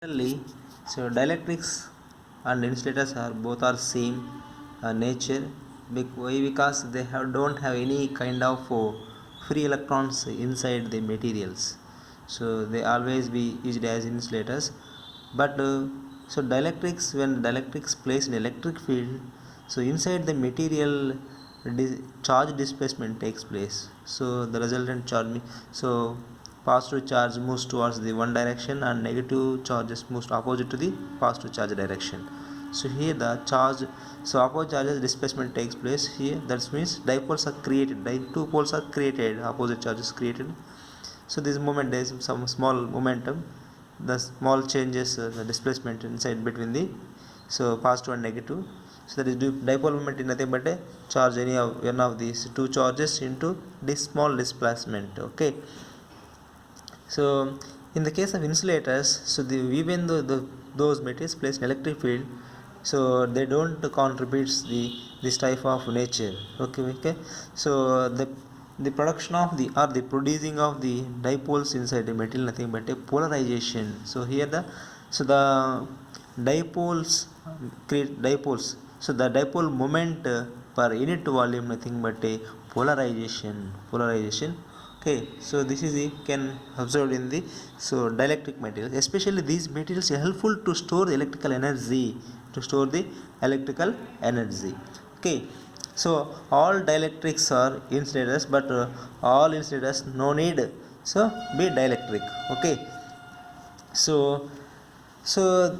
Similarly, so dielectrics and insulators are both are same nature. Why? Because they don't have any kind of free electrons inside the materials, so they always be used as insulators. But when dielectrics place an electric field, so inside the material charge displacement takes place. So the resultant charge, so positive charge moves towards the one direction and negative charges moves opposite to the positive charge direction. So here the charge, so opposite charges displacement takes place here. That means dipoles are created, two poles are created, opposite charges created. So this moment there is some small momentum, the small changes the displacement inside between the so positive and negative. So that is dipole moment is nothing but a charge any of one of these two charges into this small displacement. Okay. So in the case of insulators, so even though those materials place an electric field, so they don't contribute this type of nature. Okay. So the production of the producing of the dipoles inside the material nothing but a polarization. So here the dipoles create dipoles. So the dipole moment per unit volume nothing but a polarization. Okay, so this is the can observed in the so dielectric materials. Especially these materials are helpful to store the electrical energy. Okay, so all dielectrics are insulators, but all insulators no need so be dielectric. Okay, so so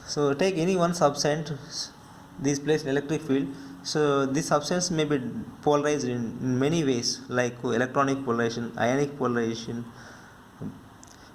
so take any one substance, this place electric field. So this substance may be polarized in many ways, like electronic polarization, ionic polarization,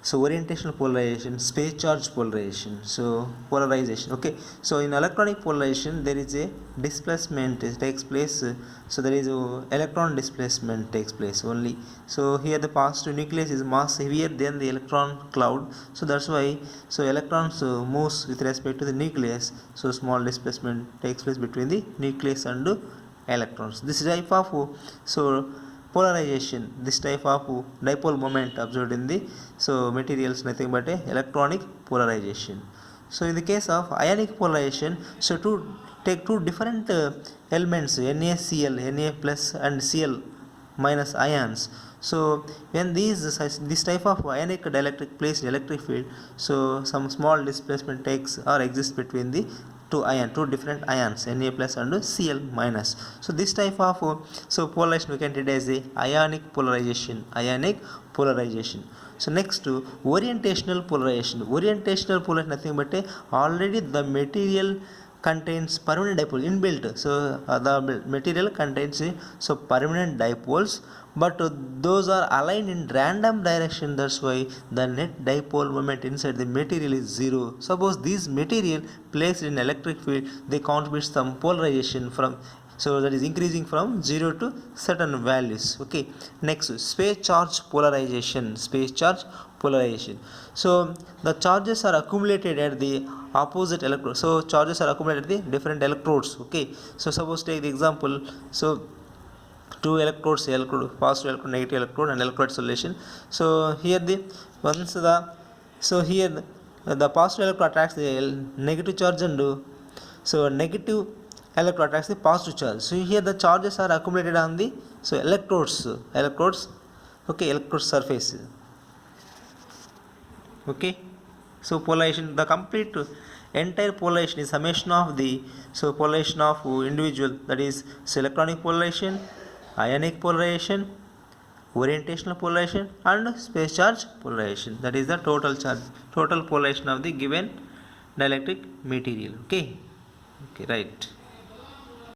so orientational polarization, space charge polarization, so polarization. Okay, so in electronic polarization there is a displacement takes place, so there is a electron displacement takes place only. So here the positive nucleus is mass heavier than the electron cloud, so that's why so electrons moves with respect to the nucleus, so small displacement takes place between the nucleus and electrons. This type of so polarization, this type of dipole moment observed in the so materials nothing but a electronic polarization. So in the case of ionic polarization, so to take two different elements NaCl, Na plus and Cl minus ions. So when this type of ionic dielectric place electric field, so some small displacement takes or exists between the two different ions Na plus and Cl minus. So this type of so polarization we can treat as a ionic polarization. So next to orientational polarization nothing but a already the material contains permanent dipole inbuilt. So the material contains so permanent dipoles, but those are aligned in random direction. That's why the net dipole moment inside the material is zero. Suppose this material placed in electric field, they contribute some polarization from, so that is increasing from 0 to certain values. Okay, next space charge polarization. So the charges are accumulated at the opposite electrode, so charges are accumulated at the different electrodes. Okay, so suppose take the example, so two electrodes, positive electrode, negative electrode, and electrolyte solution. So here the once the so here the positive electrode attracts the negative charge, and so negative electrode attracts the positive charge. So here the charges are accumulated on the so electrodes. Okay, electrode surface. Okay, so polarization, the complete entire polarization is summation of the so polarization of individual, that is so electronic polarization, ionic polarization, orientational polarization, and space charge polarization. That is the total polarization of the given dielectric material. Okay, right.